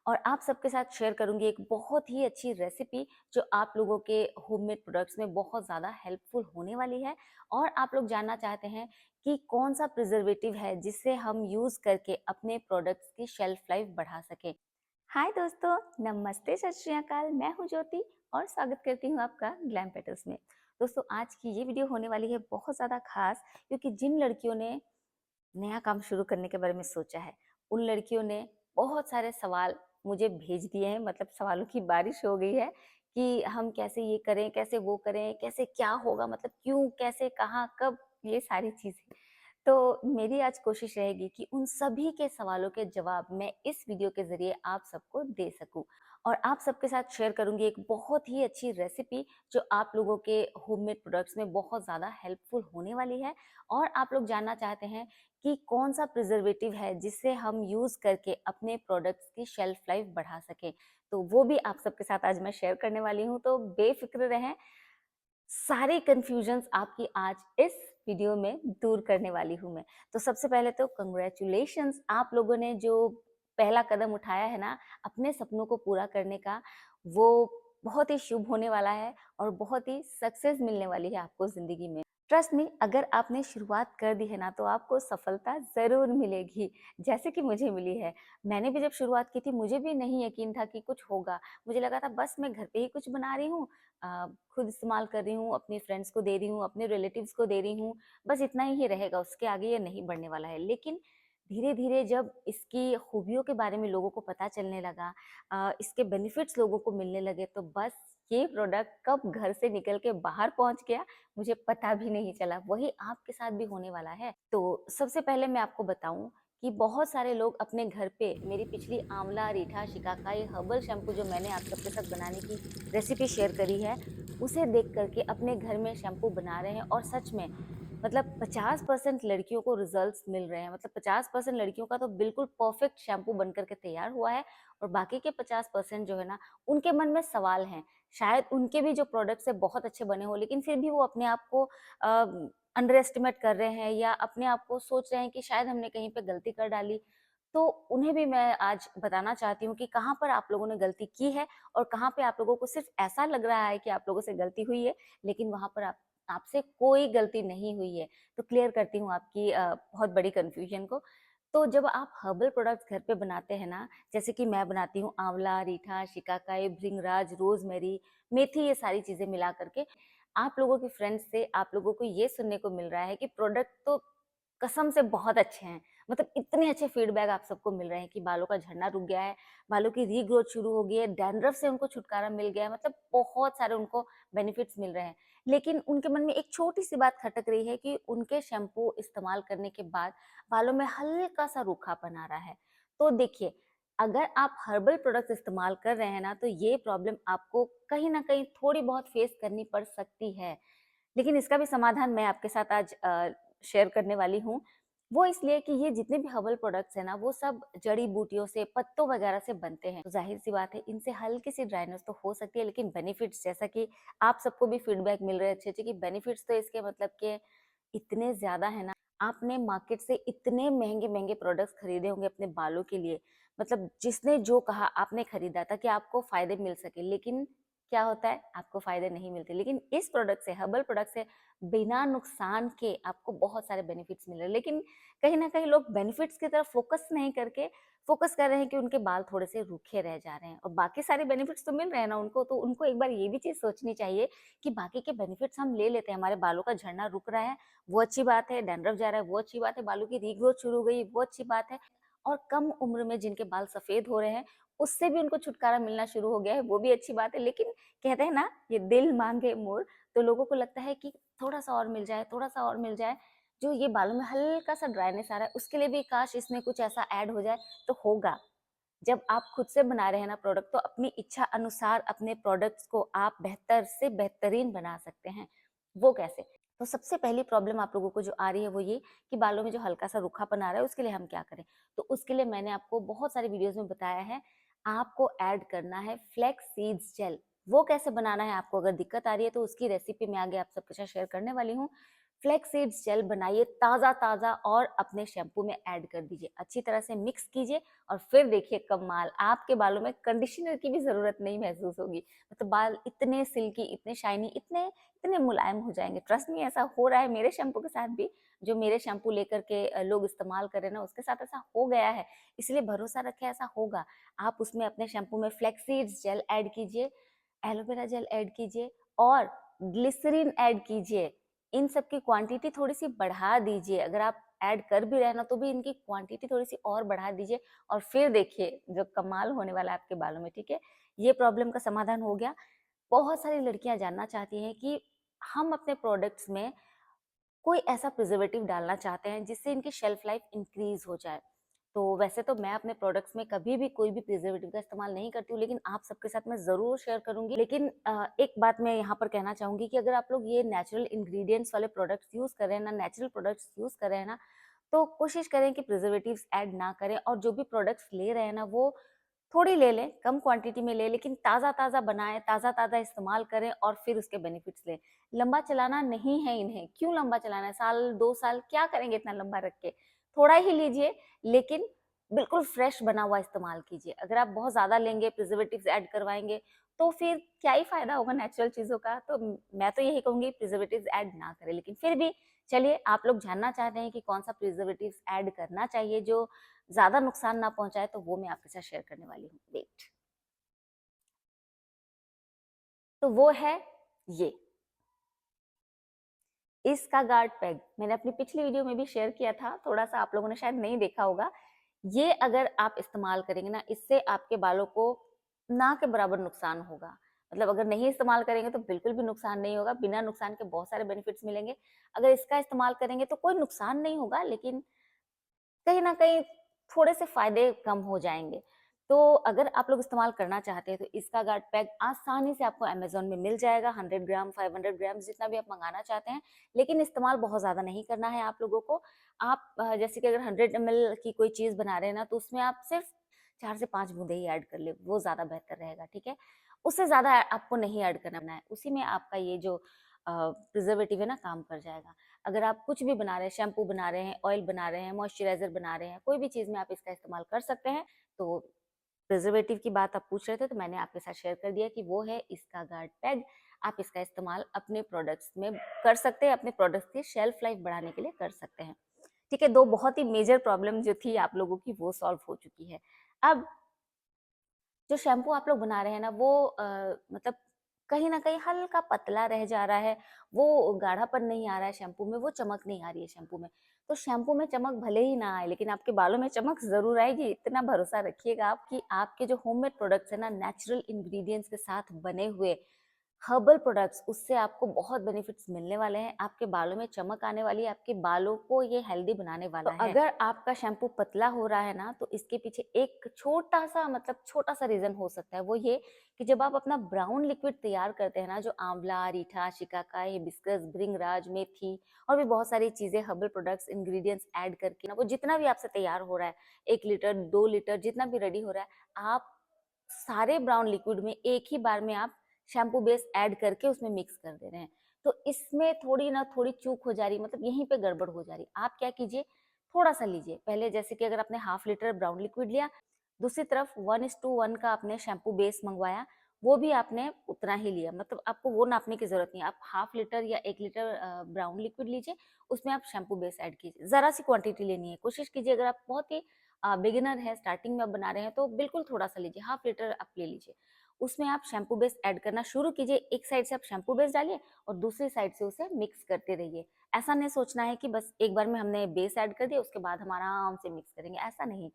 और आप सबके साथ शेयर करूंगी एक बहुत ही अच्छी रेसिपी जो आप लोगों के होममेड प्रोडक्ट्स में बहुत ज़्यादा हेल्पफुल होने वाली है। और आप लोग जानना चाहते हैं कि कौन सा प्रिजर्वेटिव है जिससे हम यूज़ करके अपने प्रोडक्ट्स की शेल्फ लाइफ बढ़ा सकें। हाय दोस्तों, नमस्ते, सत श्री अकाल। मैं हूँ ज्योति और स्वागत करती हूँ आपका ग्लैम पेटल्स में। दोस्तों, आज की ये वीडियो होने वाली है बहुत ज़्यादा खास, क्योंकि जिन लड़कियों ने नया काम शुरू करने के बारे में सोचा है, उन लड़कियों ने बहुत सारे सवाल मुझे भेज दिए हैं। मतलब सवालों की बारिश हो गई है कि हम कैसे ये करें, कैसे वो करें, कैसे क्या होगा, मतलब क्यों, कैसे, कहाँ, कब, ये सारी चीज़ें। तो मेरी आज कोशिश रहेगी कि उन सभी के सवालों के जवाब मैं इस वीडियो के ज़रिए आप सबको दे सकूं। और आप सबके साथ शेयर करूंगी एक बहुत ही अच्छी रेसिपी जो आप लोगों के होममेड प्रोडक्ट्स में बहुत ज़्यादा हेल्पफुल होने वाली है। और आप लोग जानना चाहते हैं कि कौन सा प्रिजर्वेटिव है जिससे हम यूज़ करके अपने प्रोडक्ट्स की शेल्फ लाइफ बढ़ा सकें। तो वो भी आप सबके साथ आज मैं शेयर करने वाली हूँ, तो बेफिक्र रहें। सारे कंफ्यूजन्स आपकी आज इस वीडियो में दूर करने वाली हूँ मैं। तो सबसे पहले तो कंग्रेचुलेशंस, आप लोगों ने जो पहला कदम उठाया है ना अपने सपनों को पूरा करने का, वो बहुत ही शुभ होने वाला है और बहुत ही सक्सेस मिलने वाली है आपको ज़िंदगी में। ट्रस्ट मी, अगर आपने शुरुआत कर दी है ना तो आपको सफलता ज़रूर मिलेगी, जैसे कि मुझे मिली है। मैंने भी जब शुरुआत की थी मुझे भी नहीं यकीन था कि कुछ होगा। मुझे लगा था बस मैं घर पे ही कुछ बना रही हूँ, खुद इस्तेमाल कर रही हूँ, अपने फ्रेंड्स को दे रही हूँ, अपने रिलेटिव्स को दे रही हूँ, बस इतना ही रहेगा, उसके आगे ये नहीं बढ़ने वाला है। लेकिन धीरे-धीरे जब इसकी खूबियों के बारे में लोगों को पता चलने लगा, इसके बेनिफिट्स लोगों को मिलने लगे, तो बस ये प्रोडक्ट कब घर से निकल के बाहर पहुँच गया, मुझे पता भी नहीं चला। वही आपके साथ भी होने वाला है। तो सबसे पहले मैं आपको बताऊँ कि बहुत सारे लोग अपने घर पे मेरी पिछली आंवला, रीठा, शिकाकाई हर्बल शैम्पू जो मैंने आप सबके साथ बनाने की रेसिपी शेयर करी है, उसे देख कर के अपने घर में शैम्पू बना रहे हैं। और सच में मतलब 50% लड़कियों को रिजल्ट्स मिल रहे हैं। मतलब 50% लड़कियों का तो बिल्कुल परफेक्ट शैम्पू बन कर के तैयार हुआ है, और बाकी के 50% जो है ना, उनके मन में सवाल हैं। शायद उनके भी जो प्रोडक्ट्स है बहुत अच्छे बने हों, लेकिन फिर भी वो अपने आप को अंडर एस्टिमेट कर रहे हैं या अपने आप को सोच रहे हैं कि शायद हमने कहीं पे गलती कर डाली। तो उन्हें भी मैं आज बताना चाहती हूँ कि कहाँ पर आप लोगों ने गलती की है और कहाँ पे आप लोगों को सिर्फ ऐसा लग रहा है कि आप लोगों से गलती हुई है, लेकिन वहाँ पर आप आपसे कोई गलती नहीं हुई है। तो क्लियर करती हूँ आपकी बहुत बड़ी कन्फ्यूजन को। तो जब आप हर्बल प्रोडक्ट्स घर पे बनाते हैं ना, जैसे कि मैं बनाती हूँ आंवला, रीठा, शिकाकाई, भृंगराज, रोज़मेरी, मेथी, ये सारी चीज़ें मिला कर के, आप लोगों के फ्रेंड्स से आप लोगों को ये सुनने को मिल रहा है कि प्रोडक्ट तो कसम से बहुत अच्छे हैं। मतलब इतने अच्छे फीडबैक आप सबको मिल रहे हैं कि बालों का झड़ना रुक गया है, बालों की रीग्रोथ शुरू हो गई है, डैंड्रफ से उनको छुटकारा मिल गया है, मतलब बहुत सारे उनको बेनिफिट्स मिल रहे हैं। लेकिन उनके मन में एक छोटी-सी बात खटक रही है कि उनके शैम्पू इस्तेमाल करने के बाद बालों में हल्का-सा रूखापन आ रहा है। तो देखिए, अगर आप हर्बल प्रोडक्ट्स इस्तेमाल कर रहे हैं ना, तो ये प्रॉब्लम आपको कहीं न कहीं थोड़ी बहुत फेस करनी पड़ सकती है। लेकिन इसका भी समाधान मैं आपके साथ आज शेयर करने वाली हूँ। वो इसलिए कि ये जितने भी हर्बल प्रोडक्ट्स हैं ना, वो सब जड़ी-बूटियों से, पत्तों वगैरह से बनते हैं। तो ज़ाहिर-सी बात है, इनसे हल्की-सी ड्राइनेस तो हो सकती है, लेकिन बेनिफिट्स, जैसा कि आप सबको भी फीडबैक मिल रहे हैं अच्छे-अच्छे, कि बेनिफिट्स तो इसके मतलब के इतने ज़्यादा है ना। आपने मार्केट से इतने महँगे-महँगे प्रोडक्ट्स खरीदे होंगे अपने बालों के लिए, मतलब जिसने जो कहा आपने खरीदा ताकि आपको फ़ायदे मिल सके, लेकिन क्या होता है, आपको फ़ायदे नहीं मिलते। लेकिन इस प्रोडक्ट से, हर्बल प्रोडक्ट से बिना नुकसान के आपको बहुत सारे बेनिफिट्स मिल रहे हैं। लेकिन कहीं न कहीं लोग बेनिफिट्स की तरफ फ़ोकस नहीं करके फ़ोकस कर रहे हैं कि उनके बाल थोड़े-से रूखे रह जा रहे हैं, और बाकी सारे बेनिफिट्स तो मिल रहे हैं ना उनको, तो उनको एक बार ये भी चीज़ सोचनी चाहिए कि बाकी के बेनिफिट्स हम ले लेते हैं। हमारे बालों का झड़ना रुक रहा है, वो अच्छी बात है, डैंड्रफ जा रहा है, वो अच्छी बात है, बालों की रीग्रोथ शुरू हो गई, वो अच्छी बात है, और कम उम्र में जिनके बाल सफ़ेद हो रहे हैं, उससे भी उनको छुटकारा मिलना शुरू हो गया है, वो भी अच्छी बात है। लेकिन कहते हैं ना, ये दिल मांगे मोर, तो लोगों को लगता है कि थोड़ा-सा और मिल जाए, थोड़ा-सा और मिल जाए। जो ये बालों में हल्का-सा ड्राइनेस आ रहा है, उसके लिए भी काश इसमें कुछ ऐसा ऐड हो जाए, तो होगा। जब आप खुद से बना रहे हैं ना प्रोडक्ट, तो अपनी इच्छा अनुसार अपने प्रोडक्ट्स को आप बेहतर से बेहतरीन बना सकते हैं। वो कैसे? तो सबसे पहली प्रॉब्लम आप लोगों को जो आ रही है वो ये कि बालों में जो हल्का-सा रूखापन आ रहा है, उसके लिए हम क्या करें? तो उसके लिए मैंने आपको बहुत सारी वीडियोज़ में बताया है, आपको ऐड करना है फ्लैक्स सीड्स जेल। वो कैसे बनाना है, आपको अगर दिक्कत आ रही है तो उसकी रेसिपी मैं आगे आप सबके साथ शेयर करने वाली हूँ। फ्लैक्स सीड्स जेल बनाइए ताज़ा-ताज़ा और अपने शैम्पू में ऐड कर दीजिए। अच्छी तरह से मिक्स कीजिए और फिर देखिए कमाल, आपके बालों में कंडीशनर की भी ज़रूरत नहीं महसूस होगी। मतलब बाल इतने सिल्की, इतने शाइनी, इतने इतने मुलायम हो जाएँगे। ट्रस्ट मी, ऐसा हो रहा है मेरे शैम्पू के साथ भी। जो मेरे शैम्पू लेकर के लोग इस्तेमाल कर रहे हैं ना, उसके साथ ऐसा हो गया है। इसलिए भरोसा रखें ऐसा होगा। आप उसमें अपने शैम्पू में फ्लैक्स सीड्स जेल ऐड कीजिए, एलोवेरा जेल ऐड कीजिए और ग्लिसरीन ऐड कीजिए। इन सब की क्वांटिटी थोड़ी-सी बढ़ा दीजिए। अगर आप ऐड कर भी रहे हैं ना, तो भी इनकी क्वांटिटी थोड़ी-सी और बढ़ा दीजिए और फिर देखिए जो कमाल होने वाला है आपके बालों में, ठीक है? ये प्रॉब्लम का समाधान हो गया। बहुत सारी लड़कियाँ जानना चाहती हैं कि हम अपने प्रोडक्ट्स में कोई ऐसा प्रिजर्वेटिव डालना चाहते हैं जिससे इनकी शेल्फ लाइफ इंक्रीज हो जाए। तो वैसे तो मैं अपने प्रोडक्ट्स में कभी भी कोई भी प्रिजर्वेटिव का इस्तेमाल नहीं करती हूँ, लेकिन आप सबके साथ मैं ज़रूर शेयर करूँगी। लेकिन एक बात मैं यहाँ पर कहना चाहूँगी कि अगर आप लोग ये नेचुरल इंग्रीडिएंट्स वाले प्रोडक्ट्स यूज़ कर रहे हैं ना, नेचुरल प्रोडक्ट्स यूज़ कर रहे हैं ना, तो कोशिश करें कि प्रिजर्वेटिव्स ऐड ना करें और जो भी प्रोडक्ट्स ले रहे हैं ना, वो थोड़ी ले लें, कम क्वांटिटी में लें, लेकिन ताज़ा-ताज़ा बनाएँ, ताज़ा-ताज़ा इस्तेमाल करें और फिर उसके बेनिफिट्स लें। लंबा चलाना नहीं है इन्हें, क्यों लंबा चलाना है? साल, 2 साल क्या करेंगे इतना लंबा रख के? थोड़ा ही लीजिए, लेकिन बिल्कुल फ्रेश बना हुआ इस्तेमाल कीजिए। अगर आप बहुत ज़्यादा लेंगे, प्रिजर्वेटिव्स ऐड करवाएँगे, तो फिर क्या ही फ़ायदा होगा नेचुरल चीज़ों का? तो मैं तो यही कहूँगी प्रिजर्वेटिव्स ऐड ना करें। लेकिन फिर भी चलिए, आप लोग जानना चाहते हैं कि कौन-सा प्रिजर्वेटिव्स ऐड करना चाहिए जो ज़्यादा नुकसान ना पहुँचाए, तो वो मैं आपके साथ शेयर करने वाली हूँ। वेट, तो वो है ये, इसका गार्ड पैक। मैंने अपनी पिछली वीडियो में भी शेयर किया था, थोड़ा-सा आप लोगों ने शायद नहीं देखा होगा। ये अगर आप इस्तेमाल करेंगे ना, इससे आपके बालों को ना के बराबर नुकसान होगा। मतलब अगर नहीं इस्तेमाल करेंगे तो बिल्कुल भी नुकसान नहीं होगा, बिना नुकसान के बहुत सारे बेनिफिट्स मिलेंगे। अगर इसका इस्तेमाल करेंगे तो कोई नुकसान नहीं होगा, लेकिन कहीं न कहीं थोड़े से फ़ायदे कम हो जाएँगे। तो अगर आप लोग इस्तेमाल करना चाहते हैं तो इसका गार्ड पैक आसानी से आपको अमेज़न में मिल जाएगा, 100 ग्राम, 500 ग्राम्स जितना भी आप मँगाना चाहते हैं। लेकिन इस्तेमाल बहुत ज़्यादा नहीं करना है आप लोगों को। आप जैसे कि अगर 100 एमएल की कोई चीज़ बना रहे हैं ना, तो उसमें आप सिर्फ़ 4 से 5 बूँदें ही ऐड कर लें, वो ज़्यादा बेहतर रहेगा, ठीक है? उससे ज़्यादा आपको नहीं ऐड करना है। उसी में आपका ये जो प्रिज़र्वेटिव है ना, काम कर जाएगा। अगर आप कुछ भी बना रहे हैं, शैम्पू बना रहे हैं, ऑयल बना रहे हैं, मॉइस्चराइज़र बना रहे हैं, कोई भी चीज़ में आप इसका इस्तेमाल कर सकते हैं। तो प्रिजर्वेटिव की बात आप पूछ रहे थे, तो मैंने आपके साथ शेयर कर दिया कि वो है इसका गार्ड पैड। आप इसका इस्तेमाल अपने प्रोडक्ट्स में कर सकते हैं, अपने प्रोडक्ट्स की शेल्फ लाइफ बढ़ाने के लिए कर सकते हैं। ठीक है, 2 बहुत ही मेजर प्रॉब्लम जो थी आप लोगों की वो सॉल्व हो चुकी है। अब जो शैम्पू आप लोग बना रहे हैं ना, वो मतलब कहीं न कहीं हल्का पतला रह जा रहा है, वो गाढ़ापन नहीं आ रहा है शैम्पू में, वो चमक नहीं आ रही है शैम्पू में। तो शैम्पू में चमक भले ही ना आए, लेकिन आपके बालों में चमक ज़रूर आएगी, इतना भरोसा रखिएगा आप कि आपके जो होममेड प्रोडक्ट्स हैं ना, नेचुरल इंग्रीडिएंट्स के साथ बने हुए हर्बल प्रोडक्ट्स, उससे आपको बहुत बेनिफिट्स मिलने वाले हैं, आपके बालों में चमक आने वाली है, आपके बालों को ये हेल्दी बनाने वाला है। अगर आपका शैम्पू पतला हो रहा है ना, तो इसके पीछे एक छोटा-सा मतलब छोटा-सा रीज़न हो सकता है, वो ये कि जब आप अपना ब्राउन लिक्विड तैयार करते हैं ना, जो आंवला, रीठा, शिकाकाई, हिबिस्कस, भृंगराज, मेथी और भी बहुत सारी चीज़ें हर्बल प्रोडक्ट्स, इंग्रीडिएंट्स ऐड करके ना, वो जितना भी आपसे तैयार हो रहा है, 1 लीटर, 2 लीटर जितना भी रेडी हो रहा है, आप सारे ब्राउन लिक्विड में एक ही बार में आप शैम्पू बेस ऐड करके उसमें मिक्स कर दे रहे हैं। तो इसमें थोड़ी ना थोड़ी चूक हो जा रही है, मतलब यहीं पे गड़बड़ हो जा रही है। आप क्या कीजिए, थोड़ा-सा लीजिए। पहले जैसे कि अगर आपने हाफ लीटर ब्राउन लिक्विड लिया, दूसरी तरफ 1:1 का आपने शैम्पू बेस मँगवाया, वो भी आपने उतना ही लिया। मतलब आपको वो नापने की ज़रूरत नहीं है। आप हाफ लीटर या 1 लीटर ब्राउन लिक्विड लीजिए, उसमें आप शैम्पू बेस ऐड कीजिए। ज़रा-सी क्वांटिटी लेनी है। कोशिश कीजिए, अगर आप बहुत ही बिगिनर हैं, स्टार्टिंग में आप बना रहे हैं, तो बिल्कुल थोड़ा-सा लीजिए, हाफ लीटर आप ले लीजिए। उसमें आप शैम्पू बेस ऐड करना शुरू कीजिए। एक साइड से आप शैम्पू बेस डालिए और दूसरी साइड से उसे मिक्स करते रहिए। ऐसा नहीं सोचना है कि बस एक बार में हमने बेस ऐड कर दिया, उसके बाद हम आराम से मिक्स करेंगे, ऐसा नहीं।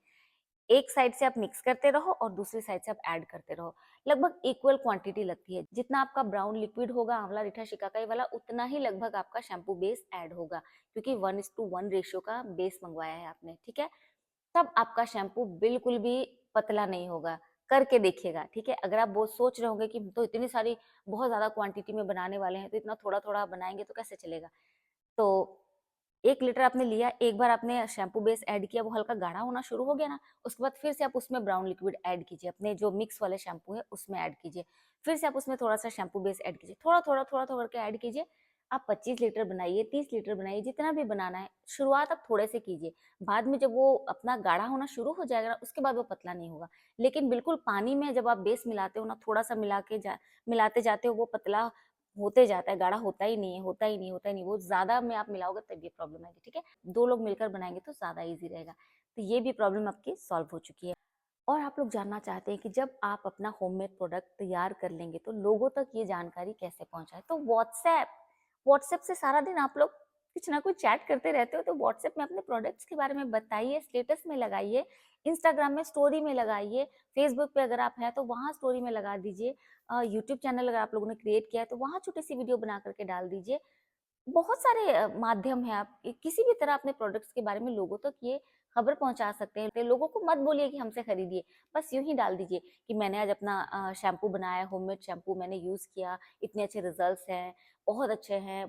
एक साइड से आप मिक्स करते रहो और दूसरी साइड से आप ऐड करते रहो। लगभग इक्वल क्वांटिटी लगती है। जितना आपका ब्राउन लिक्विड होगा आंवला, रीठा, शिकाकाई वाला, उतना ही लगभग आपका शैम्पू बेस ऐड होगा, क्योंकि 1:1 रेशियो का बेस मँगवाया है आपने, ठीक है? तब आपका शैम्पू बिल्कुल भी पतला नहीं होगा। करके देखिएगा, ठीक है? अगर आप वो सोच रहे होंगे कि हम तो इतनी सारी बहुत ज़्यादा क्वांटिटी में बनाने वाले हैं, तो इतना थोड़ा-थोड़ा बनाएँगे तो कैसे चलेगा? तो 1 लीटर आपने लिया, एक बार आपने शैम्पू बेस ऐड किया, वो हल्का गाढ़ा होना शुरू हो गया ना, उसके बाद फिर से आप उसमें ब्राउन लिक्विड ऐड कीजिए, अपने जो मिक्स वाले शैम्पू है, उसमें ऐड कीजिए। फिर से आप उसमें थोड़ा-सा शैम्पू बेस ऐड कीजिए, थोड़ा-थोड़ा, थोड़ा-थोड़ा करके ऐड कीजिए। आप 25 लीटर बनाइए, 30 लीटर बनाइए, जितना भी बनाना है। शुरुआत आप थोड़े से कीजिए, बाद में जब वो अपना गाढ़ा होना शुरू हो जाएगा ना, उसके बाद वो पतला नहीं होगा। लेकिन बिल्कुल पानी में जब आप बेस मिलाते हो ना, थोड़ा-सा मिलाते जाते हो, वो पतला होते जाता है, गाढ़ा होता ही नहीं है, होता ही नहीं, होता ही नहीं। वो ज़्यादा में आप मिलाओगे तब ये प्रॉब्लम आएगी, ठीक है? 2 लोग मिलकर बनाएँगे तो ज़्यादा ईज़ी रहेगा। तो ये भी प्रॉब्लम आपकी सॉल्व हो चुकी है। और आप लोग जानना चाहते हैं कि जब आप अपना होममेड प्रोडक्ट तैयार कर लेंगे तो लोगों तक ये जानकारी कैसे पहुंचाए। तो व्हाट्सएप से सारा दिन आप लोग कुछ ना कुछ चैट करते रहते हो, तो व्हाट्सएप में अपने प्रोडक्ट्स के बारे में बताइए, स्टेटस में लगाइए, इंस्टाग्राम में स्टोरी में लगाइए, फेसबुक पे अगर आप हैं तो वहाँ स्टोरी में लगा दीजिए, यूट्यूब चैनल अगर आप लोगों ने क्रिएट किया है तो वहाँ छोटी सी वीडियो बना करके डाल दीजिए। बहुत सारे माध्यम हैं, आप किसी भी तरह अपने प्रोडक्ट्स के बारे में लोगों तक ये खबर पहुंचा सकते हैं। लोगों को मत बोलिए कि हमसे खरीदिए, बस यूं ही डाल दीजिए कि मैंने आज अपना शैम्पू बनाया, होममेड शैम्पू मैंने यूज किया, इतने अच्छे रिजल्ट्स हैं, बहुत अच्छे हैं।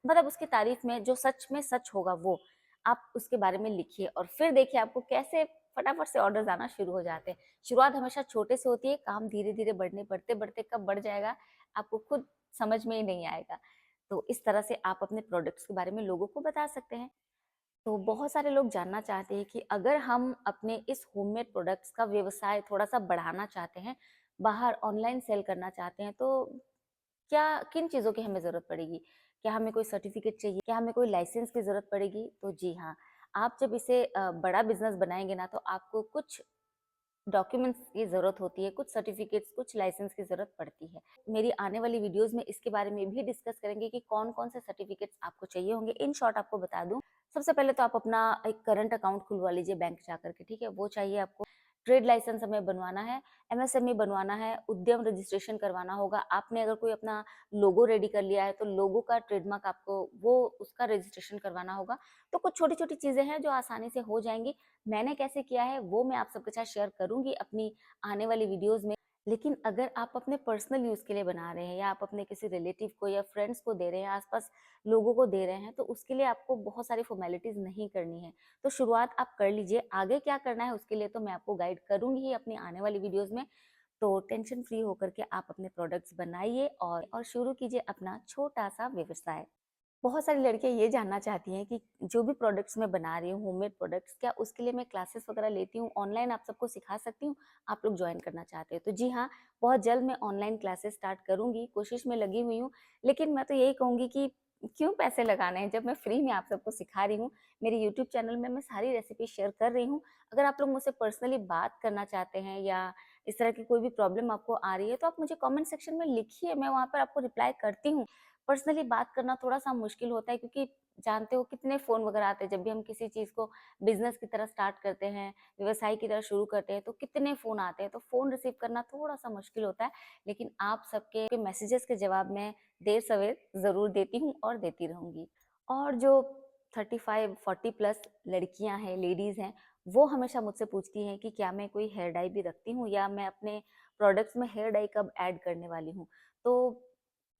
मतलब उसकी तारीफ में जो सच में सच होगा वो आप उसके बारे में लिखिए, और फिर देखिए आपको कैसे फटाफट से ऑर्डर्स आना शुरू हो जाते हैं। शुरुआत हमेशा छोटे से होती है, काम धीरे धीरे बढ़ते बढ़ते कब बढ़ जाएगा आपको खुद समझ में ही नहीं आएगा। तो इस तरह से आप अपने प्रोडक्ट्स के बारे में लोगों को बता सकते हैं। तो बहुत सारे लोग जानना चाहते हैं कि अगर हम अपने इस होममेड प्रोडक्ट्स का व्यवसाय थोड़ा-सा बढ़ाना चाहते हैं, बाहर ऑनलाइन सेल करना चाहते हैं, तो क्या किन चीज़ों की हमें ज़रूरत पड़ेगी? क्या हमें कोई सर्टिफ़िकेट चाहिए? क्या हमें कोई लाइसेंस की ज़रूरत पड़ेगी? तो जी हाँ, आप जब इसे बड़ा बिज़नेस बनाएँगे ना, तो आपको कुछ डॉक्यूमेंट्स की ज़रूरत होती है, कुछ सर्टिफिकेट्स, कुछ लाइसेंस की ज़रूरत पड़ती है। मेरी आने वाली वीडियोज़ में इसके बारे में भी डिस्कस करेंगे कि कौन-कौन से सर्टिफिकेट्स आपको चाहिए होंगे। इन शॉर्ट आपको बता दूँ, सबसे पहले तो आप अपना एक करंट अकाउंट खुलवा लीजिए बैंक जाकर के, ठीक है? वो चाहिए आपको। ट्रेड लाइसेंस हमें बनवाना है, एमएसएमई बनवाना है, उद्यम रजिस्ट्रेशन करवाना होगा। आपने अगर कोई अपना लोगो रेडी कर लिया है, तो लोगो का ट्रेडमार्क आपको वो उसका रजिस्ट्रेशन करवाना होगा। तो कुछ छोटी-छोटी चीज़ें हैं जो आसानी से हो जाएँगी। मैंने कैसे किया है वो मैं आप सबके साथ शेयर करूंगी अपनी आने वाली वीडियोस में। लेकिन अगर आप अपने पर्सनल यूज के लिए बना रहे हैं, या आप अपने किसी रिलेटिव को या फ्रेंड्स को दे रहे हैं, आसपास लोगों को दे रहे हैं, तो उसके लिए आपको बहुत सारी फॉर्मेलिटीज नहीं करनी है। तो शुरुआत आप कर लीजिए, आगे क्या करना है उसके लिए तो मैं आपको गाइड करूंगी ही अपनी आने वाली वीडियोज में। तो टेंशन फ्री होकर के आप अपने प्रोडक्ट्स बनाइए और शुरू कीजिए अपना छोटा सा व्यवसाय। बहुत सारी लड़कियां ये जानना चाहती हैं कि जो भी प्रोडक्ट्स मैं बना रही हूँ, होममेड प्रोडक्ट्स, क्या उसके लिए मैं क्लासेस वगैरह लेती हूँ, ऑनलाइन आप सबको सिखा सकती हूँ? आप लोग ज्वाइन करना चाहते हैं तो जी हाँ, बहुत जल्द मैं ऑनलाइन क्लासेस स्टार्ट करूंगी, कोशिश में लगी हुई हूँ। लेकिन मैं तो यही कहूंगी कि क्यों पैसे लगाने हैं जब मैं फ्री में आप सबको सिखा रही हूँ। मेरे यूट्यूब चैनल में मैं सारी रेसिपी शेयर कर रही हूँ। अगर आप लोग मुझसे पर्सनली बात करना चाहते हैं, या इस तरह की कोई भी प्रॉब्लम आपको आ रही है, तो आप मुझे कमेंट सेक्शन में लिखिए, मैं वहाँ पर आपको रिप्लाई करती हूँ। पर्सनली बात करना थोड़ा-सा मुश्किल होता है, क्योंकि जानते हो कितने फ़ोन वगैरह आते हैं, जब भी हम किसी चीज़ को बिज़नेस की तरह स्टार्ट करते हैं, व्यवसाय की तरह शुरू करते हैं, तो कितने फ़ोन आते हैं, तो फ़ोन रिसीव करना थोड़ा-सा मुश्किल होता है। लेकिन आप सबके मैसेजेस के जवाब मैं देर-सवेर ज़रूर देती हूँ और देती रहूँगी। और जो 35-40 प्लस लड़कियाँ हैं, लेडीज़ हैं, वो हमेशा मुझसे पूछती हैं कि क्या मैं कोई हेयर डाई भी रखती हूँ, या मैं अपने प्रोडक्ट्स में हेयर डाई कब ऐड करने वाली हूँ। तो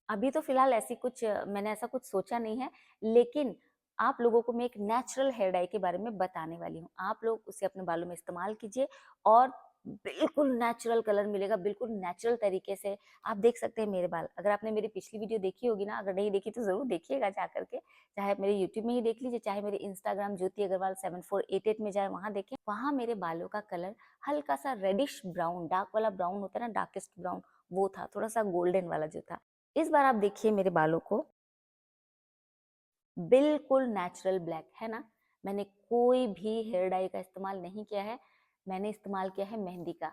अभी तो फिलहाल ऐसी कुछ मैंने ऐसा कुछ सोचा नहीं है, लेकिन आप लोगों को मैं एक नेचुरल हेयर डाई के बारे में बताने वाली हूँ। आप लोग उसे अपने बालों में इस्तेमाल कीजिए, और बिल्कुल नेचुरल कलर मिलेगा, बिल्कुल नेचुरल तरीके से। आप देख सकते हैं मेरे बाल, अगर आपने मेरी पिछली वीडियो देखी होगी ना, अगर नहीं देखी तो ज़रूर देखिएगा जा कर के। चाहे आप मेरे यूट्यूब में ही देख लीजिए, चाहे मेरे इंस्टाग्राम ज्योति अग्रवाल 7488 में जाए वहाँ देखें। वहाँ मेरे बालों का कलर हल्का-सा रेडिश ब्राउन, डार्क वाला ब्राउन होता है ना, डार्केस्ट ब्राउन, वो था, थोड़ा-सा गोल्डन वाला जो था। इस बार आप देखिए मेरे बालों को, बिल्कुल नेचुरल ब्लैक है ना। मैंने कोई भी हेयर डाई का इस्तेमाल नहीं किया है, मैंने इस्तेमाल किया है मेहंदी का।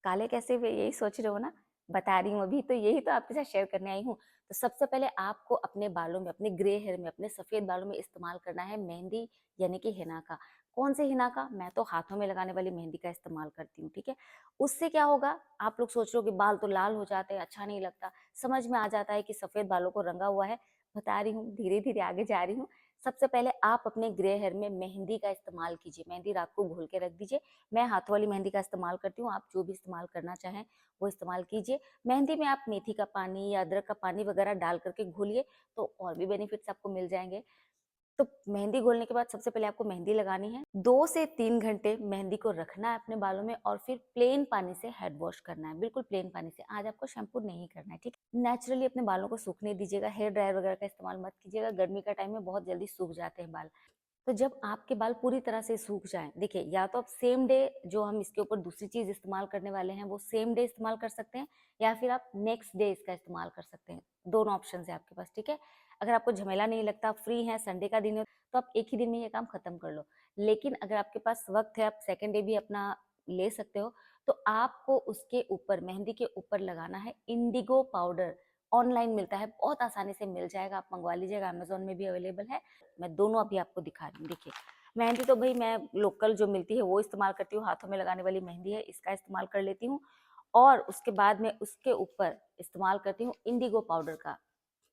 काले कैसे हुए यही सोच रहे हो ना? बता रही हूँ अभी, तो यही तो आपके साथ शेयर करने आई हूँ। तो सबसे पहले आपको अपने बालों में, अपने ग्रे हेयर में, अपने सफ़ेद बालों में इस्तेमाल करना है मेहंदी, यानी कि हिना का। कौन से हिना का? मैं तो हाथों में लगाने वाली मेहंदी का इस्तेमाल करती हूँ, ठीक है? उससे क्या होगा, आप लोग सोच रहे हो कि बाल तो लाल हो जाते हैं, अच्छा नहीं लगता। समझ में आ जाता है कि सफ़ेद बालों को रंगा हुआ है। बता रही हूँ, धीरे-धीरे आगे जा रही हूँ। सबसे पहले आप अपने ग्रे हेयर में मेहंदी का इस्तेमाल कीजिए। मेहंदी रात को घोल के रख दीजिए। मैं हाथों वाली मेहंदी का इस्तेमाल करती हूँ, आप जो भी इस्तेमाल करना चाहें वो इस्तेमाल कीजिए। मेहंदी में आप मेथी का पानी या अदरक का पानी वगैरह डाल करके घोलिए, तो और भी बेनिफिट्स आपको मिल जाएँगे। तो मेहंदी घोलने के बाद सबसे पहले आपको मेहंदी लगानी है। 2 से 3 घंटे मेहंदी को रखना है अपने बालों में और फिर प्लेन पानी से हेड वॉश करना है, बिल्कुल प्लेन पानी से। आज आपको शैम्पू नहीं करना है, ठीक है? नेचुरली अपने बालों को सूखने दीजिएगा, हेयर ड्रायर वगैरह का इस्तेमाल मत कीजिएगा, गर्मी का टाइम में बहुत जल्दी सूख जाते हैं बाल। तो जब आपके बाल पूरी तरह से सूख जाएँ, देखिए या तो आप सेम डे जो हम इसके ऊपर दूसरी चीज़ इस्तेमाल करने वाले हैं, वो सेम डे इस्तेमाल कर सकते हैं या फिर आप नेक्स्ट डे इसका इस्तेमाल कर सकते हैं। दोनों ऑप्शंस है आपके पास, ठीक है? अगर आपको झमेला नहीं लगता, आप फ्री हैं, संडे का दिन है, तो आप एक ही दिन में ये काम खत्म कर लो। लेकिन अगर आपके पास वक़्त है, आप सेकंड डे भी अपना ले सकते हो, तो आपको उसके ऊपर, मेहंदी के ऊपर लगाना है इंडिगो पाउडर। ऑनलाइन मिलता है, बहुत आसानी से मिल जाएगा, आप मँगवा लीजिएगा, अमेज़न में भी अवेलेबल है। मैं दोनों अभी आपको दिखा रही हूँ, देखिए। मेहंदी तो भई मैं लोकल जो मिलती है वो इस्तेमाल करती हूँ, हाथों में लगाने वाली मेहंदी है, इसका इस्तेमाल कर लेती हूँ और उसके बाद में उसके ऊपर इस्तेमाल करती हूँ इंडिगो पाउडर का।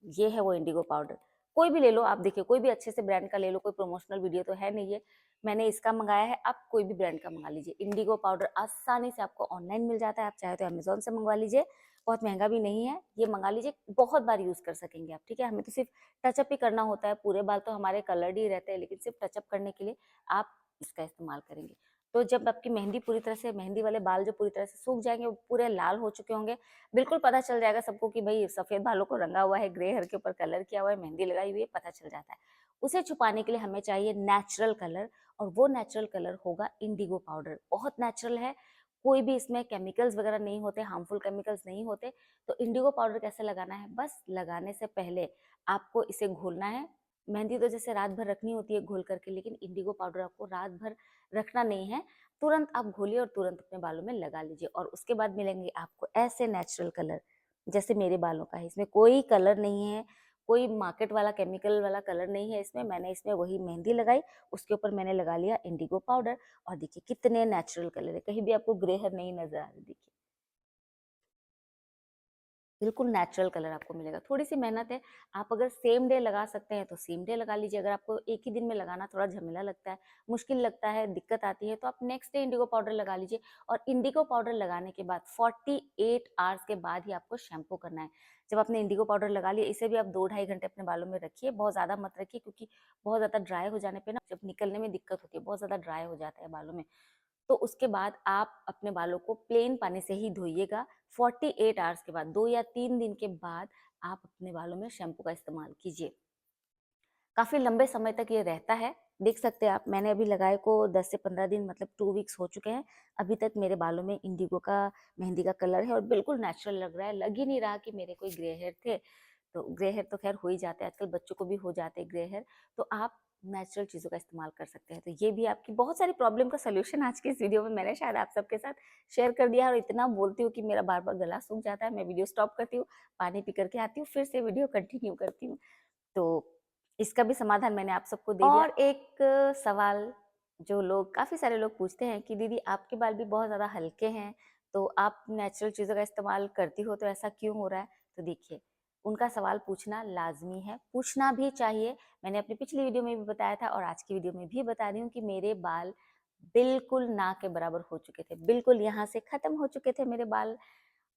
ये है वो इंडिगो पाउडर। कोई भी ले लो आप, देखिए कोई भी अच्छे से ब्रांड का ले लो, कोई प्रमोशनल वीडियो तो है नहीं ये। मैंने इसका मँगाया है, आप कोई भी ब्रांड का मँगा लीजिए। इंडिगो पाउडर आसानी से आपको ऑनलाइन मिल जाता है, आप चाहे तो अमेज़न से मँगवा लीजिए, बहुत महँगा भी नहीं है। ये मँगा लीजिए, बहुत बार यूज़ कर सकेंगे आप, ठीक है? हमें तो सिर्फ़ टचअप ही करना होता है, पूरे बाल तो हमारे कलर्ड ही रहते हैं, लेकिन सिर्फ़ टचअप करने के लिए आप इसका इस्तेमाल करेंगे। तो जब आपकी मेहंदी पूरी तरह से, मेहंदी वाले बाल जो पूरी तरह से सूख जाएँगे, वो पूरे लाल हो चुके होंगे, बिल्कुल पता चल जाएगा सबको कि भई सफ़ेद बालों को रंगा हुआ है, ग्रे हेयर के ऊपर कलर किया हुआ है, मेहंदी लगाई हुई है, पता चल जाता है। उसे छुपाने के लिए हमें चाहिए नेचुरल कलर और वो नेचुरल कलर होगा इंडिगो पाउडर। बहुत नेचुरल है, कोई भी इसमें केमिकल्स वगैरह नहीं होते, हार्मफुल केमिकल्स नहीं होते। तो इंडिगो पाउडर कैसे लगाना है? बस लगाने से पहले आपको इसे घोलना है। मेहंदी तो जैसे रात भर रखनी होती है घोल करके, लेकिन इंडिगो पाउडर आपको रात भर रखना नहीं है। तुरंत आप घोलिए और तुरंत अपने बालों में लगा लीजिए और उसके बाद मिलेंगे आपको ऐसे नेचुरल कलर जैसे मेरे बालों का है। इसमें कोई कलर नहीं है, कोई मार्केट वाला केमिकल वाला कलर नहीं है इसमें। मैंने इसमें वही मेहंदी लगाई, उसके ऊपर मैंने लगा लिया इंडिगो पाउडर और देखिए कितने नेचुरल कलर है, कहीं भी आपको ग्रे हेयर नहीं नजर आ रही। देखिए बिल्कुल नेचुरल कलर आपको मिलेगा। थोड़ी-सी मेहनत है, आप अगर सेम डे लगा सकते हैं तो सेम डे लगा लीजिए। अगर आपको एक ही दिन में लगाना थोड़ा झमेला लगता है, मुश्किल लगता है, दिक्कत आती है, तो आप नेक्स्ट डे इंडिगो पाउडर लगा लीजिए और इंडिगो पाउडर लगाने के बाद 48 आवर्स के बाद ही आपको शैम्पू करना है। जब आपने इंडिगो पाउडर लगा लिया, इसे भी आप 2 ढाई घंटे अपने बालों में रखिए, बहुत ज़्यादा मत रखिए क्योंकि बहुत ज़्यादा ड्राई हो जाने पे ना जब निकलने में दिक्कत होती है, बहुत ज़्यादा ड्राई हो जाता है बालों में। तो उसके बाद आप अपने बालों को प्लेन पानी से ही धोइएगा। 48 आवर्स के बाद, 2 या 3 दिन के बाद आप अपने बालों में शैम्पू का इस्तेमाल कीजिए। काफ़ी लंबे समय तक ये रहता है, देख सकते हैं आप। मैंने अभी लगाए को 10 से 15 दिन मतलब 2 वीक्स हो चुके हैं। अभी तक मेरे बालों में इंडिगो का मेहंदी का कलर है और बिल्कुल नेचुरल लग रहा है। लग ही नहीं रहा कि मेरे कोई ग्रे हेयर थे। तो ग्रे हेयर तो ख़ैर हो ही जाते हैं, आजकल बच्चों को भी हो जाते हैं ग्रे हेयर। तो आप नेचुरल चीज़ों का इस्तेमाल कर सकते हैं। तो ये भी आपकी बहुत सारी प्रॉब्लम का सॉल्यूशन आज की इस वीडियो में मैंने शायद आप सबके साथ शेयर कर दिया है और इतना बोलती हूँ कि मेरा बार-बार गला सूख जाता है। मैं वीडियो स्टॉप करती हूँ, पानी पी कर के आती हूँ, फिर से वीडियो कंटिन्यू करती हूँ। तो इसका भी समाधान मैंने आप सबको दे दिया। और एक सवाल जो लोग काफ़ी सारे लोग पूछते हैं कि दीदी आपके बाल भी बहुत ज़्यादा हल्के हैं, तो आप नेचुरल चीज़ों का इस्तेमाल करती हो तो ऐसा क्यों हो रहा है? तो देखिए, उनका सवाल पूछना लाज़मी है, पूछना भी चाहिए। मैंने अपनी पिछली वीडियो में भी बताया था और आज की वीडियो में भी बता रही हूँ कि मेरे बाल बिल्कुल ना के बराबर हो चुके थे। बिल्कुल यहाँ से ख़त्म हो चुके थे मेरे बाल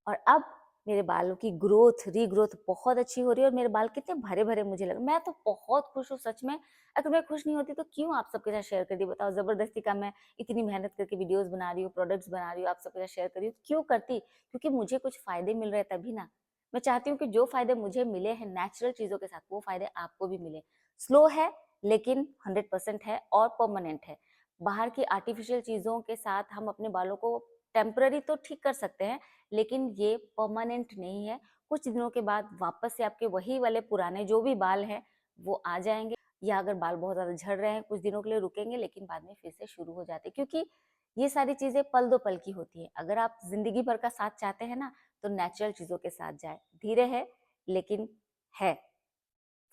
और अब मेरे बालों की ग्रोथ, रीग्रोथ बहुत अच्छी हो रही है और मेरे बाल कितने भरे-भरे मुझे लग मैं तो बहुत खुश हूँ सच में। अगर मैं खुश नहीं होती तो क्यों आप सबके साथ शेयर करती बताओ? ज़बरदस्ती का मैं इतनी मेहनत करके वीडियोज़ बना रही हूँ, प्रोडक्ट्स बना रही हूँ, आप सबके साथ शेयर कर रही हूँ, क्यों करती? क्योंकि मुझे कुछ फ़ायदे मिल रहे हैं तभी ना। मैं चाहती हूँ कि जो फ़ायदे मुझे मिले हैं नेचुरल चीज़ों के साथ, वो फ़ायदे आपको भी मिलें। स्लो है लेकिन 100% है और परमानेंट है। बाहर की आर्टिफ़िशियल चीज़ों के साथ हम अपने बालों को टेम्परेरी तो ठीक कर सकते हैं, लेकिन ये परमानेंट नहीं है। कुछ दिनों के बाद वापस से आपके वही वाले पुराने जो भी बाल हैं, वो आ जाएँगे या अगर बाल बहुत ज़्यादा झड़ रहे हैं, कुछ दिनों के लिए रुकेंगे लेकिन बाद में फिर से शुरू हो जाते हैं क्योंकि ये सारी चीज़ें पल दो पल की होती हैं। अगर आप ज़िंदगी भर का साथ चाहते हैं ना, तो नेचुरल चीज़ों के साथ जाएँ। धीरे है, लेकिन है।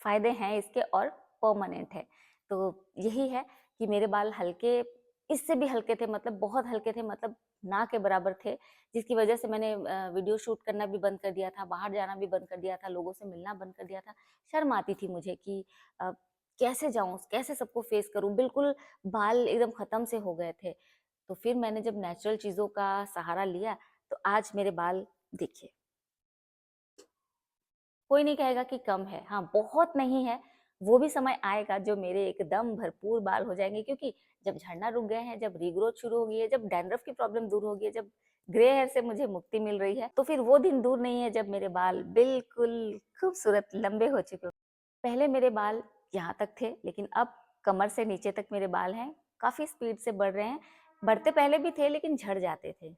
फ़ायदे हैं इसके और परमानेंट है। तो यही है कि मेरे बाल हल्के इससे भी हल्के थे मतलब बहुत हल्के थे मतलब ना के बराबर थे, जिसकी वज़ह से मैंने वीडियो शूट करना भी बंद कर दिया था, बाहर जाना भी बंद कर दिया था, लोगों से मिलना बंद कर दिया था। शर्म आती थी मुझे कि कैसे जाऊँ, कैसे सबको फ़ेस करूँ? बिल्कुल बाल एकदम ख़त्म से हो गए थे। तो फिर मैंने जब नेचुरल चीज़ों का सहारा लिया, तो आज मेरे बाल देखिए कोई नहीं कहेगा कि कम है। हाँ, बहुत नहीं है, वो भी समय आएगा जो मेरे एकदम भरपूर बाल हो जाएँगे, क्योंकि जब झड़ना रुक गए हैं, जब रीग्रोथ शुरू हो गई है, जब डैंड्रफ की प्रॉब्लम दूर हो गई है, जब ग्रे हेयर से मुझे मुक्ति मिल रही है, तो फिर वो दिन दूर नहीं है जब मेरे बाल बिल्कुल खूबसूरत लंबे हो चुके हों। पहले मेरे बाल यहाँ तक थे, लेकिन अब कमर से नीचे तक मेरे बाल हैं, काफ़ी स्पीड से बढ़ रहे हैं। बढ़ते पहले भी थे लेकिन झड़ जाते थे,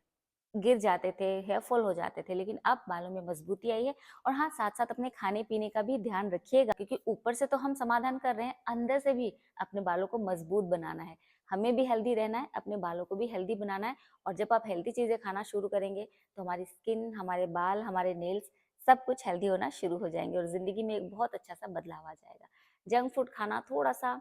गिर जाते थे, हेयर फॉल हो जाते थे, लेकिन अब बालों में मजबूती आई है। और हाँ, साथ-साथ अपने खाने-पीने का भी ध्यान रखिएगा, क्योंकि ऊपर से तो हम समाधान कर रहे हैं, अंदर से भी अपने बालों को मजबूत बनाना है। हमें भी हेल्दी रहना है, अपने बालों को भी हेल्दी बनाना है। और जब आप हेल्दी चीज़ें खाना शुरू करेंगे, तो हमारी स्किन, हमारे बाल, हमारे नेल्स सब कुछ हेल्दी होना शुरू हो जाएँगे और ज़िंदगी में एक बहुत अच्छा-सा बदलाव आ जाएगा। जंक फूड खाना थोड़ा-सा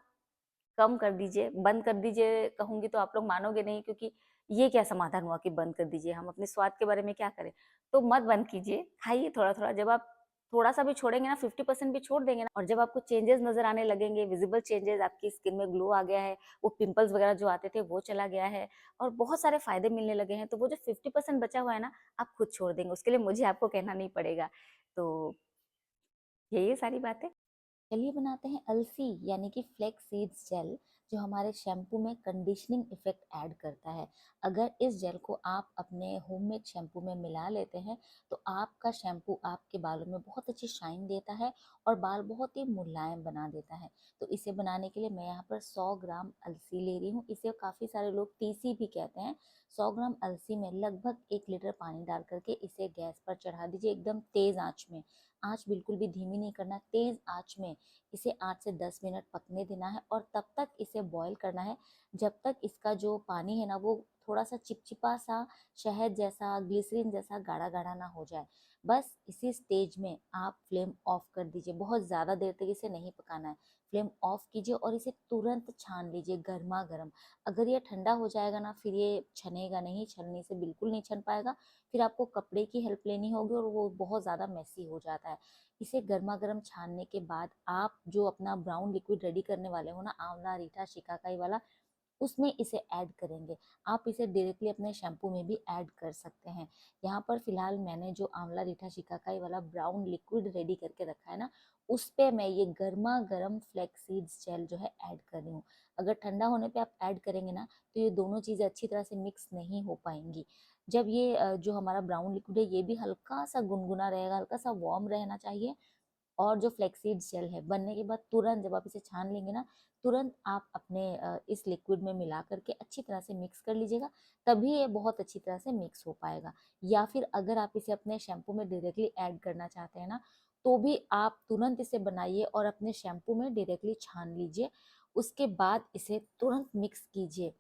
कम कर दीजिए, बंद कर दीजिए कहूँगी तो आप लोग मानोगे नहीं, क्योंकि ये क्या समाधान हुआ कि बंद कर दीजिए, हम अपने स्वाद के बारे में क्या करें? तो मत बंद कीजिए, खाइए थोड़ा-थोड़ा। जब आप थोड़ा-सा भी छोड़ेंगे ना, 50% भी छोड़ देंगे ना, और जब आपको चेंजेस नज़र आने लगेंगे, विज़िबल चेंजेस, आपकी स्किन में ग्लो आ गया है, वो पिंपल्स वगैरह जो आते थे वो चला गया है और बहुत सारे फ़ायदे मिलने लगे हैं, तो वो जो 50% बचा हुआ है ना, आप खुद छोड़ देंगे, उसके लिए मुझे आपको कहना नहीं पड़ेगा। तो यही है सारी बातें। चलिए बनाते हैं अलसी यानी कि फ्लेक्स सीड्स जेल, जो हमारे शैम्पू में कंडीशनिंग इफेक्ट ऐड करता है। अगर इस जेल को आप अपने होममेड शैम्पू में मिला लेते हैं, तो आपका शैम्पू आपके बालों में बहुत अच्छी शाइन देता है और बाल बहुत ही मुलायम बना देता है। तो इसे बनाने के लिए मैं यहाँ पर 100 ग्राम अलसी ले रही हूँ। इसे काफ़ी सारे लोग तीसी भी कहते हैं। 100 ग्राम अलसी में लगभग 1 लीटर पानी डाल करके इसे गैस पर चढ़ा दीजिए, एकदम तेज़ आंच में। आंच बिल्कुल भी धीमी नहीं करना, तेज़ आंच में इसे 8 से 10 मिनट पकने देना है और तब तक इसे बॉईल करना है जब तक इसका जो पानी है ना, वो थोड़ा सा चिपचिपा सा, शहद जैसा, ग्लिसरीन जैसा गाढ़ा गाढ़ा ना हो जाए। बस इसी स्टेज में आप फ्लेम ऑफ कर दीजिए। बहुत ज़्यादा देर तक इसे नहीं पकाना है। फ्लेम ऑफ कीजिए और इसे तुरंत छान लीजिए गर्मा गर्म। अगर ये ठंडा हो जाएगा ना, फिर ये छनेगा नहीं, छलनी से बिल्कुल नहीं छन पाएगा। फिर आपको कपड़े की हेल्प लेनी होगी और वो बहुत ज़्यादा मेसी हो जाता है। इसे गर्मा गर्म छानने के बाद आप जो अपना ब्राउन लिक्विड रेडी करने वाले हो ना, आंवला रीठा शिकाकाई वाला, उसमें इसे ऐड करेंगे। आप इसे डायरेक्टली अपने शैम्पू में भी ऐड कर सकते हैं। यहाँ पर फिलहाल मैंने जो आंवला रीठा शिकाकाई वाला ब्राउन लिक्विड रेडी करके रखा है ना, उस पे मैं ये गर्मा गर्म फ्लैक्स सीड्स जेल जो है ऐड कर रही हूँ। अगर ठंडा होने पे आप ऐड करेंगे ना, तो ये दोनों चीज़ें अच्छी तरह से मिक्स नहीं हो पाएंगी। जब ये जो हमारा ब्राउन लिक्विड है ये भी हल्का सा गुनगुना रहेगा, हल्का सा वार्म रहना चाहिए। और जो फ्लेक्सीड जेल है बनने के बाद तुरंत जब आप इसे छान लेंगे ना, तुरंत आप अपने इस लिक्विड में मिला करके अच्छी तरह से मिक्स कर लीजिएगा। तभी ये बहुत अच्छी तरह से मिक्स हो पाएगा। या फिर अगर आप इसे अपने शैम्पू में डायरेक्टली ऐड करना चाहते हैं ना, तो भी आप तुरंत इसे बनाइए और अपने शैम्पू में डायरेक्टली छान लीजिए। उसके बाद इसे तुरंत मिक्स कीजिए।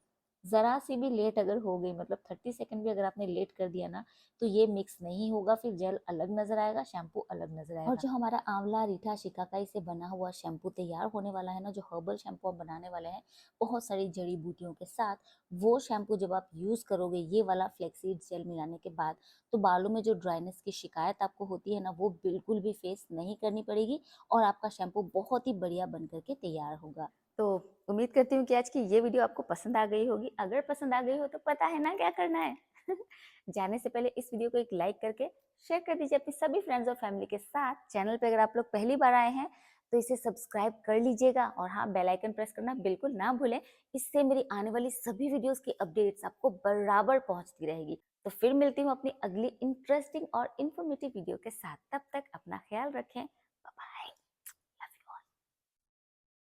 ज़रा सी भी लेट अगर हो गई, मतलब 30 सेकंड भी अगर आपने लेट कर दिया ना, तो ये मिक्स नहीं होगा, फिर जेल अलग नजर आएगा, शैम्पू अलग नजर आएगा। और जो हमारा आंवला रीठा शिकाकाई से बना हुआ शैम्पू तैयार होने वाला है ना, जो हर्बल शैम्पू हम बनाने वाले हैं बहुत सारी जड़ी बूटियों के साथ, वो शैम्पू जब आप यूज करोगे ये वाला फ्लेक्सीड जेल मिलाने के बाद, तो बालों में जो ड्राइनेस की शिकायत आपको होती है ना, वो बिल्कुल भी फेस नहीं करनी पड़ेगी और आपका शैम्पू बहुत ही बढ़िया बन करके तैयार होगा। तो उम्मीद करती हूँ कि आज की ये वीडियो आपको पसंद आ गई होगी। अगर पसंद आ गई हो तो पता है ना क्या करना है। जाने से पहले इस वीडियो को एक लाइक करके शेयर कर दीजिए अपनी सभी फ्रेंड्स और फैमिली के साथ। चैनल पे अगर आप लोग पहली बार आए हैं तो इसे सब्सक्राइब कर लीजिएगा और हाँ, बेल आइकन प्रेस करना बिल्कुल ना भूलें। इससे मेरी आने वाली सभी वीडियोस की अपडेट्स आपको बराबर पहुंचती रहेगी। तो फिर मिलती हूँ अपनी अगली इंटरेस्टिंग और इन्फॉर्मेटिव वीडियो के साथ। तब तक अपना ख्याल रखें। बाय।